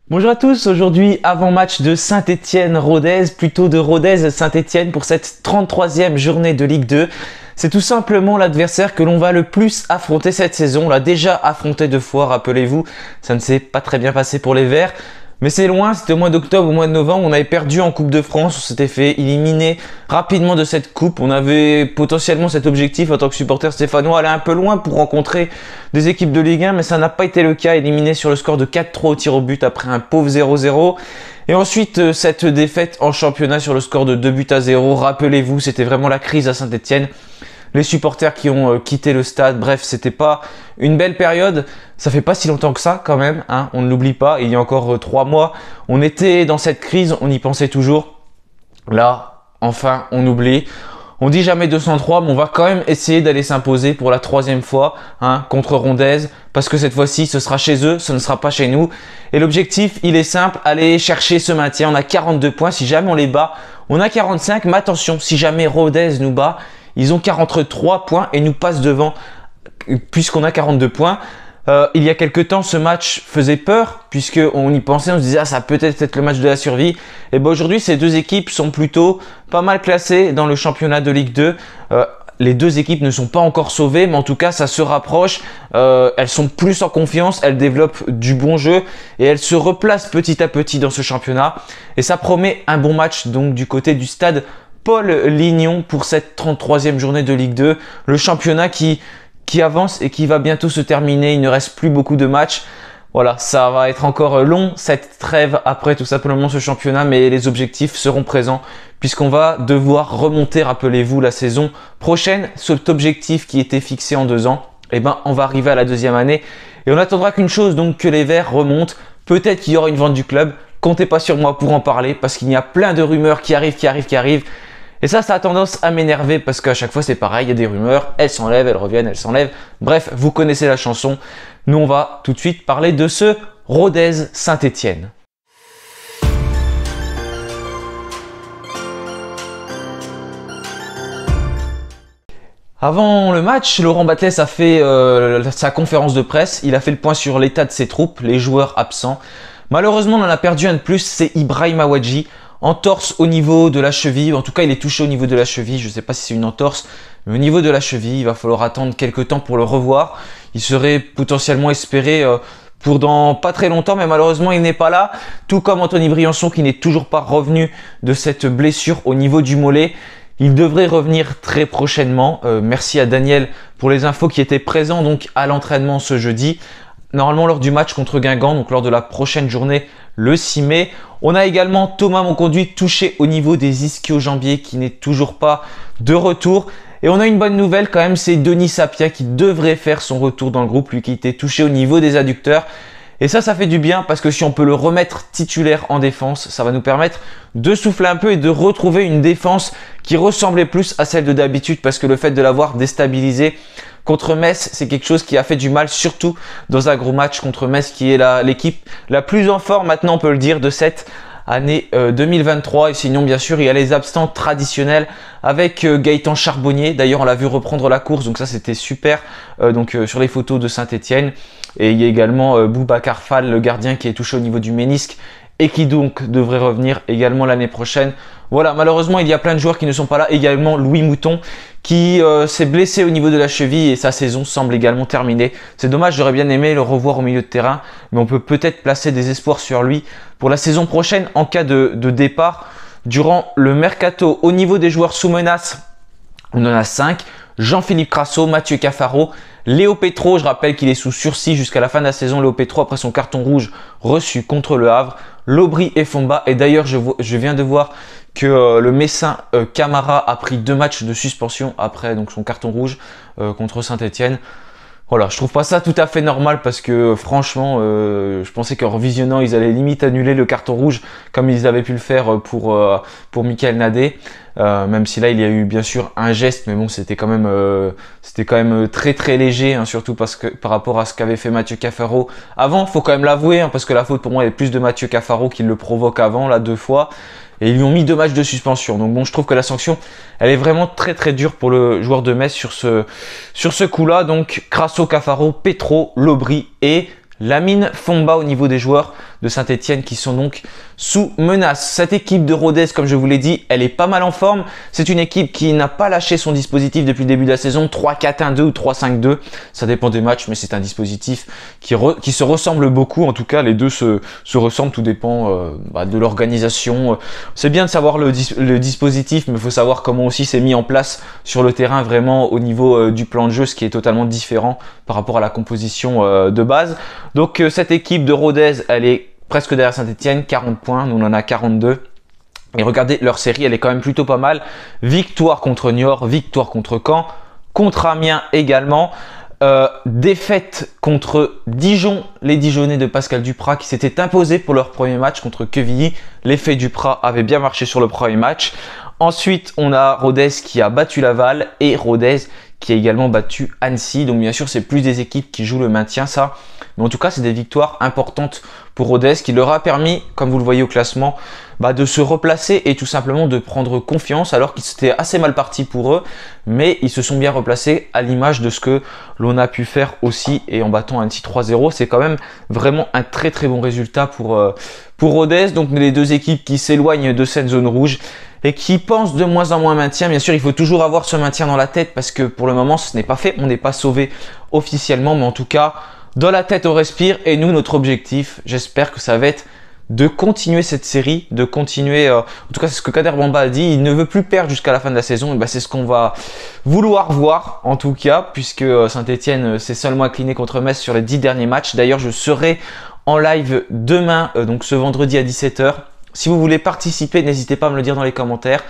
Bonjour à tous, aujourd'hui avant-match de Saint-Étienne-Rodez, plutôt de Rodez-Saint-Étienne pour cette 33e journée de Ligue 2. C'est tout simplement l'adversaire que l'on va le plus affronter cette saison. On l'a déjà affronté 2 fois, rappelez-vous, ça ne s'est pas très bien passé pour les Verts. Mais c'est loin, c'était au mois d'octobre, au mois de novembre, on avait perdu en Coupe de France, on s'était fait éliminer rapidement de cette coupe. On avait potentiellement cet objectif en tant que supporter stéphanois, aller un peu loin pour rencontrer des équipes de Ligue 1, mais ça n'a pas été le cas, éliminé sur le score de 4-3 au tir au but après un pauvre 0-0. Et ensuite, cette défaite en championnat sur le score de 2-0. Rappelez-vous, c'était vraiment la crise à Saint-Étienne. Les supporters qui ont quitté le stade, bref, c'était pas une belle période. Ça fait pas si longtemps que ça quand même, hein, on ne l'oublie pas. Il y a encore 3 mois, on était dans cette crise, on y pensait toujours. Là, enfin, on oublie. On dit jamais 203, mais on va quand même essayer d'aller s'imposer pour la 3e fois contre Rodez, parce que cette fois-ci, ce sera chez eux, ce ne sera pas chez nous. Et l'objectif, il est simple, aller chercher ce maintien. On a 42 points, si jamais on les bat, on a 45. Mais attention, si jamais Rodez nous bat, ils ont 43 points et nous passent devant puisqu'on a 42 points. Il y a quelques temps, ce match faisait peur puisqu'on y pensait, on se disait ça peut être le match de la survie. Et ben aujourd'hui, ces deux équipes sont plutôt pas mal classées dans le championnat de Ligue 2. Les deux équipes ne sont pas encore sauvées, mais en tout cas, ça se rapproche. Elles sont plus en confiance, elles développent du bon jeu et elles se replacent petit à petit dans ce championnat. Et ça promet un bon match donc du côté du stade Paul Lignon pour cette 33e journée de Ligue 2. Le championnat qui avance et qui va bientôt se terminer. Il ne reste plus beaucoup de matchs. Voilà, ça va être encore long cette trêve après tout simplement ce championnat, mais les objectifs seront présents puisqu'on va devoir remonter, rappelez-vous, la saison prochaine. Cet objectif qui était fixé en 2 ans, eh ben, on va arriver à la 2e année et on attendra qu'une chose, donc que les Verts remontent. Peut-être qu'il y aura une vente du club. Comptez pas sur moi pour en parler parce qu'il y a plein de rumeurs qui arrivent. Et ça a tendance à m'énerver parce qu'à chaque fois c'est pareil, il y a des rumeurs, elles s'enlèvent, elles reviennent, elles s'enlèvent. Bref, vous connaissez la chanson. Nous on va tout de suite parler de ce Rodez Saint-Étienne. Avant le match, Laurent Batles a fait sa conférence de presse. Il a fait le point sur l'état de ses troupes, les joueurs absents. Malheureusement, on en a perdu un de plus, c'est Ibrahim Awadji. Entorse au niveau de la cheville, en tout cas il est touché au niveau de la cheville, je ne sais pas si c'est une entorse, mais au niveau de la cheville, il va falloir attendre quelques temps pour le revoir. Il serait potentiellement espéré pour dans pas très longtemps, mais malheureusement il n'est pas là, tout comme Anthony Briançon qui n'est toujours pas revenu de cette blessure au niveau du mollet. Il devrait revenir très prochainement. Merci à Daniel pour les infos qui étaient présents donc à l'entraînement ce jeudi. Normalement lors du match contre Guingamp, donc lors de la prochaine journée, le 6 mai. On a également Thomas Monconduit touché au niveau des ischio-jambiers qui n'est toujours pas de retour. Et on a une bonne nouvelle quand même, c'est Denis Sapia qui devrait faire son retour dans le groupe, lui qui était touché au niveau des adducteurs. Et ça fait du bien parce que si on peut le remettre titulaire en défense, ça va nous permettre de souffler un peu et de retrouver une défense qui ressemblait plus à celle de d'habitude parce que le fait de l'avoir déstabilisé contre Metz, c'est quelque chose qui a fait du mal, surtout dans un gros match contre Metz qui est l'équipe la plus en forme maintenant, on peut le dire, de cette année 2023. Et sinon, bien sûr, il y a les absents traditionnels avec Gaëtan Charbonnier. D'ailleurs, on l'a vu reprendre la course, donc ça c'était super sur les photos de Saint-Étienne. Et il y a également Boubacar Fall, le gardien qui est touché au niveau du ménisque et qui donc devrait revenir également l'année prochaine. Voilà, malheureusement, il y a plein de joueurs qui ne sont pas là. Également Louis Mouton qui s'est blessé au niveau de la cheville et sa saison semble également terminée. C'est dommage, j'aurais bien aimé le revoir au milieu de terrain, mais on peut peut-être placer des espoirs sur lui pour la saison prochaine en cas de départ. Durant le mercato, au niveau des joueurs sous menace, on en a 5. Jean-Philippe Crasso, Mathieu Cafaro, Léo Petro, je rappelle qu'il est sous sursis jusqu'à la fin de la saison. Léo Petro après son carton rouge reçu contre le Havre. Lobry et Fomba. Et d'ailleurs, je viens de voir que le Messin Camara a pris 2 matchs de suspension après donc son carton rouge contre Saint-Étienne. Voilà, je trouve pas ça tout à fait normal parce que franchement, je pensais qu'en visionnant, ils allaient limite annuler le carton rouge comme ils avaient pu le faire pour Michael Nadé. Même si là, il y a eu bien sûr un geste, mais bon, c'était quand même très très léger, surtout parce que par rapport à ce qu'avait fait Mathieu Cafaro avant. Faut quand même l'avouer, parce que la faute pour moi est plus de Mathieu Cafaro qui le provoque avant, là 2 fois. Et ils lui ont mis 2 matchs de suspension. Donc bon, je trouve que la sanction, elle est vraiment très très dure pour le joueur de Metz sur ce coup-là. Donc Crasso, Cafaro, Petro, Lobry et Lamine Fomba au niveau des joueurs de Saint-Etienne qui sont donc sous menace. Cette équipe de Rodez, comme je vous l'ai dit, elle est pas mal en forme. C'est une équipe qui n'a pas lâché son dispositif depuis le début de la saison, 3-4-1-2 ou 3-5-2. Ça dépend des matchs, mais c'est un dispositif qui se ressemble beaucoup. En tout cas, les deux se ressemblent, tout dépend de l'organisation. C'est bien de savoir le dispositif, mais il faut savoir comment aussi c'est mis en place sur le terrain, vraiment au niveau du plan de jeu, ce qui est totalement différent par rapport à la composition de base. Donc cette équipe de Rodez, elle est presque derrière Saint-Etienne, 40 points, nous on en a 42. Et regardez, leur série, elle est quand même plutôt pas mal. Victoire contre Niort, victoire contre Caen, contre Amiens également. Défaite contre Dijon, les Dijonnais de Pascal Duprat qui s'étaient imposés pour leur premier match contre Quevilly. L'effet Duprat avait bien marché sur le premier match. Ensuite, on a Rodez qui a battu Laval et Rodez qui a également battu Annecy. Donc bien sûr, c'est plus des équipes qui jouent le maintien, ça. Mais en tout cas, c'est des victoires importantes pour Rodez qui leur a permis, comme vous le voyez au classement, de se replacer et tout simplement de prendre confiance alors qu'ils étaient assez mal partis pour eux. Mais ils se sont bien replacés à l'image de ce que l'on a pu faire aussi. Et en battant Annecy 3-0, c'est quand même vraiment un très très bon résultat pour Rodez. Donc les deux équipes qui s'éloignent de cette zone rouge et qui pensent de moins en moins maintien. Bien sûr, il faut toujours avoir ce maintien dans la tête parce que pour le moment, ce n'est pas fait. On n'est pas sauvé officiellement, mais en tout cas, dans la tête, on respire. Et nous, notre objectif, j'espère que ça va être de continuer cette série, de continuer, en tout cas c'est ce que Kader Bamba a dit, il ne veut plus perdre jusqu'à la fin de la saison, et c'est ce qu'on va vouloir voir en tout cas, puisque Saint-Etienne s'est seulement incliné contre Metz sur les 10 derniers matchs. D'ailleurs je serai en live demain, donc ce vendredi à 17 h. Si vous voulez participer, n'hésitez pas à me le dire dans les commentaires.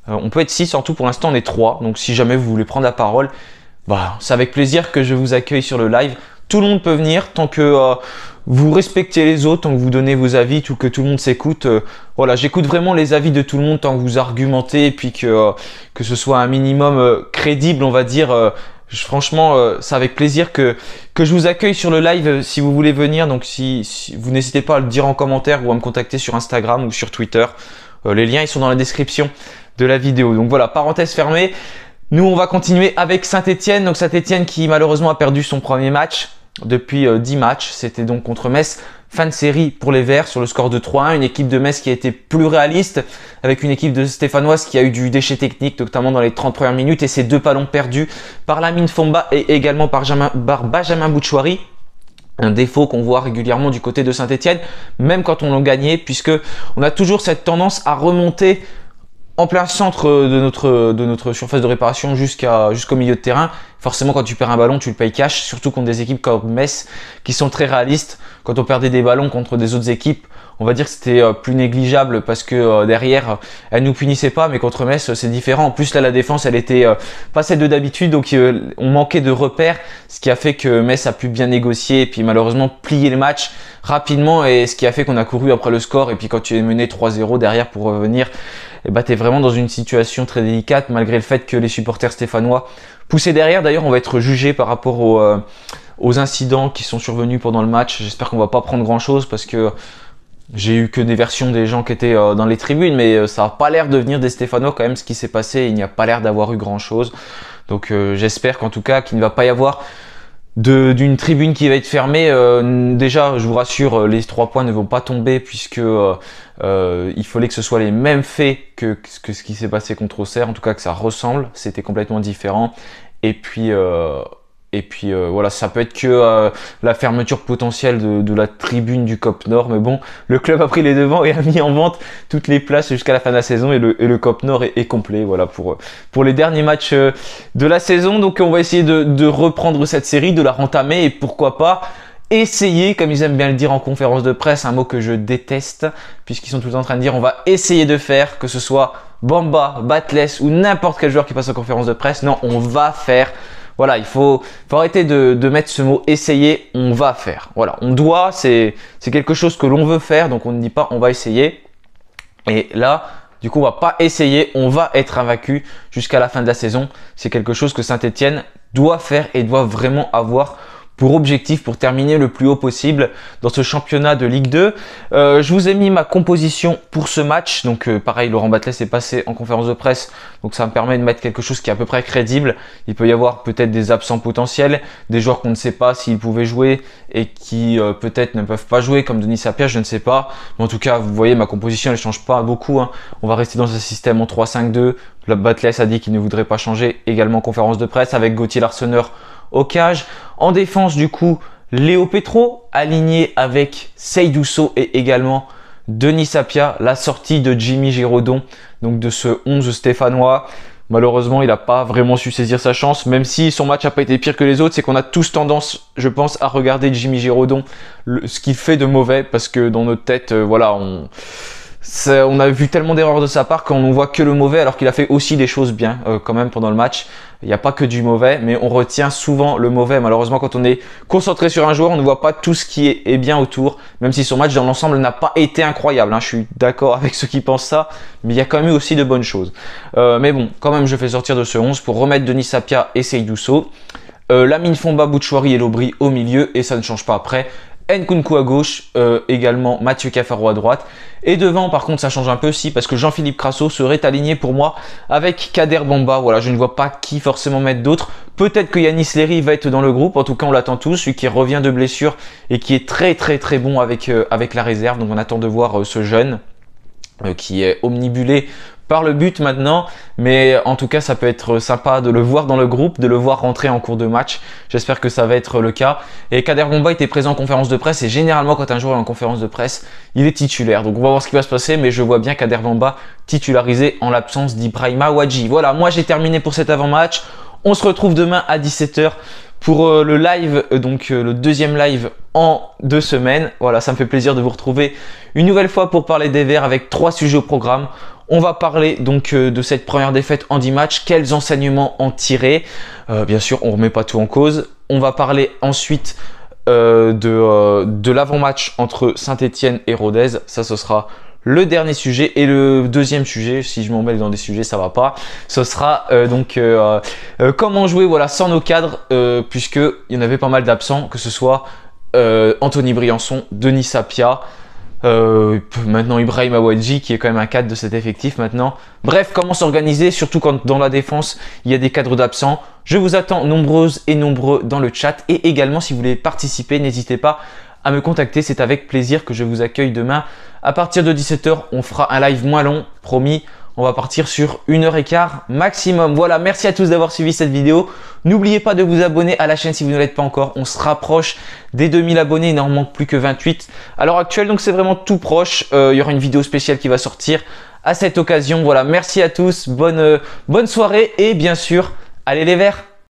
On peut être 6, en tout pour l'instant on est 3, donc si jamais vous voulez prendre la parole, c'est avec plaisir que je vous accueille sur le live. Tout le monde peut venir tant que vous respectez les autres, tant que vous donnez vos avis, que tout le monde s'écoute. Voilà, j'écoute vraiment les avis de tout le monde tant que vous argumentez et puis que ce soit un minimum crédible, on va dire. Franchement, c'est avec plaisir que je vous accueille sur le live si vous voulez venir. Donc si vous n'hésitez pas à le dire en commentaire ou à me contacter sur Instagram ou sur Twitter. Les liens ils sont dans la description de la vidéo. Donc voilà, parenthèse fermée. Nous on va continuer avec Saint-Etienne. Donc Saint-Etienne qui malheureusement a perdu son premier match depuis 10 matchs. C'était donc contre Metz. Fin de série pour les Verts sur le score de 3-1. Une équipe de Metz qui a été plus réaliste avec une équipe de Stéphanoise qui a eu du déchet technique, notamment dans les 30 premières minutes. Et ces deux ballons perdus par Lamine Fomba et également par Benjamin Bouchouari. Un défaut qu'on voit régulièrement du côté de Saint-Etienne, même quand on l'a gagné, puisque on a toujours cette tendance à remonter en plein centre de notre surface de réparation jusqu'au milieu de terrain. Forcément, quand tu perds un ballon, tu le payes cash, surtout contre des équipes comme Metz qui sont très réalistes. Quand on perdait des ballons contre des autres équipes, on va dire que c'était plus négligeable parce que derrière, elles nous punissaient pas, mais contre Metz, c'est différent. En plus, là, la défense, elle était pas celle de d'habitude, donc on manquait de repères, ce qui a fait que Metz a pu bien négocier et puis malheureusement plier le match rapidement et ce qui a fait qu'on a couru après le score. Et puis quand tu es mené 3-0 derrière pour revenir, tu es vraiment dans une situation très délicate malgré le fait que les supporters stéphanois poussaient derrière. D'ailleurs, on va être jugé par rapport aux incidents qui sont survenus pendant le match. J'espère qu'on va pas prendre grand chose parce que j'ai eu que des versions des gens qui étaient dans les tribunes, mais ça n'a pas l'air de venir des Stéphanois quand même ce qui s'est passé. Il n'y a pas l'air d'avoir eu grand chose. Donc j'espère qu'en tout cas qu'il ne va pas y avoir d'une tribune qui va être fermée. Déjà, je vous rassure, les 3 points ne vont pas tomber puisque il fallait que ce soit les mêmes faits que ce qui s'est passé contre Auxerre. En tout cas, que ça ressemble. C'était complètement différent. Et puis voilà, ça peut être que la fermeture potentielle de la tribune du COP Nord. Mais bon, le club a pris les devants et a mis en vente toutes les places jusqu'à la fin de la saison. Et le COP Nord est complet. Voilà pour les derniers matchs de la saison. Donc on va essayer de reprendre cette série, de la rentamer et pourquoi pas essayer, comme ils aiment bien le dire en conférence de presse, un mot que je déteste, puisqu'ils sont tout le temps en train de dire on va essayer de faire, que ce soit Bamba, Batles ou n'importe quel joueur qui passe en conférence de presse. Non, on va faire. Voilà, il faut arrêter de mettre ce mot essayer, on va faire. Voilà, on doit, c'est quelque chose que l'on veut faire, donc on ne dit pas on va essayer. Et là, du coup, on va pas essayer, on va être invaincu jusqu'à la fin de la saison. C'est quelque chose que Saint-Etienne doit faire et doit vraiment avoir pour objectif pour terminer le plus haut possible dans ce championnat de Ligue 2. Je vous ai mis ma composition pour ce match. Donc pareil, Laurent Batles est passé en conférence de presse, donc ça me permet de mettre quelque chose qui est à peu près crédible. Il peut y avoir peut-être des absents potentiels, des joueurs qu'on ne sait pas s'ils pouvaient jouer et qui peut-être ne peuvent pas jouer, comme Denis Sapia, je ne sais pas. Mais en tout cas, vous voyez, ma composition elle change pas beaucoup, hein. On va rester dans un système en 3-5-2. Batles a dit qu'il ne voudrait pas changer, également en conférence de presse, avec Gauthier Larsonneur au cage. En défense, du coup, Léo Petro aligné avec Seydou Sow et également Denis Sapia. La sortie de Jimmy Giraudon, donc de ce 11 stéphanois. Malheureusement, il n'a pas vraiment su saisir sa chance, même si son match n'a pas été pire que les autres. C'est qu'on a tous tendance, je pense, à regarder Jimmy Giraudon, ce qu'il fait de mauvais, parce que dans notre tête, voilà, on a vu tellement d'erreurs de sa part qu'on ne voit que le mauvais, alors qu'il a fait aussi des choses bien quand même pendant le match. Il n'y a pas que du mauvais, mais on retient souvent le mauvais. Malheureusement, quand on est concentré sur un joueur, on ne voit pas tout ce qui est bien autour, même si son match dans l'ensemble n'a pas été incroyable, hein. Je suis d'accord avec ceux qui pensent ça, mais il y a quand même eu aussi de bonnes choses. Mais bon, quand même, je fais sortir de ce 11 pour remettre Denis Sapia et Seydou Sow. Lamine Fomba, Boutchouari et Lobry au milieu, et ça ne change pas après. Nkunku à gauche, également Mathieu Cafaro à droite. Et devant, par contre, ça change un peu aussi parce que Jean-Philippe Crasso serait aligné pour moi avec Kader Bamba. Voilà, je ne vois pas qui forcément mettre d'autres. Peut-être que Yanis Léry va être dans le groupe. En tout cas, on l'attend tous, celui qui revient de blessure et qui est très bon avec la réserve. Donc, on attend de voir ce jeune qui est omnibulé par le but maintenant, mais en tout cas ça peut être sympa de le voir dans le groupe, de le voir rentrer en cours de match. J'espère que ça va être le cas. Et Kader Bamba était présent en conférence de presse, et généralement quand un joueur est en conférence de presse, il est titulaire. Donc on va voir ce qui va se passer, mais je vois bien Kader Bamba titularisé en l'absence d'Ibrahima Wadji. Voilà, moi j'ai terminé pour cet avant-match. On se retrouve demain à 17 h pour le live, donc le deuxième live en 2 semaines. Voilà, ça me fait plaisir de vous retrouver une nouvelle fois pour parler des Verts avec 3 sujets au programme. On va parler donc de cette première défaite en 10 matchs, quels enseignements en tirer. Bien sûr, on ne remet pas tout en cause. On va parler ensuite de l'avant-match entre Saint-Etienne et Rodez. Ça, ce sera le dernier sujet. Et le deuxième sujet, si je m'en mêle dans des sujets, ça va pas. Ce sera comment jouer, voilà, sans nos cadres, puisqu'il y en avait pas mal d'absents, que ce soit Anthony Briançon, Denis Sapia, maintenant Ibrahima Wadji qui est quand même un cadre de cet effectif maintenant. Bref, comment s'organiser, surtout quand dans la défense il y a des cadres d'absents. Je vous attends nombreuses et nombreux dans le chat, et également si vous voulez participer, n'hésitez pas à me contacter, c'est avec plaisir que je vous accueille demain. À partir de 17 h, on fera un live moins long, promis. On va partir sur 1h15 maximum. Voilà, merci à tous d'avoir suivi cette vidéo. N'oubliez pas de vous abonner à la chaîne si vous ne l'êtes pas encore. On se rapproche des 2000 abonnés, il n'en manque plus que 28 à l'heure actuelle. Donc c'est vraiment tout proche. Il y aura une vidéo spéciale qui va sortir à cette occasion. Voilà, merci à tous, bonne soirée et bien sûr, allez les Verts!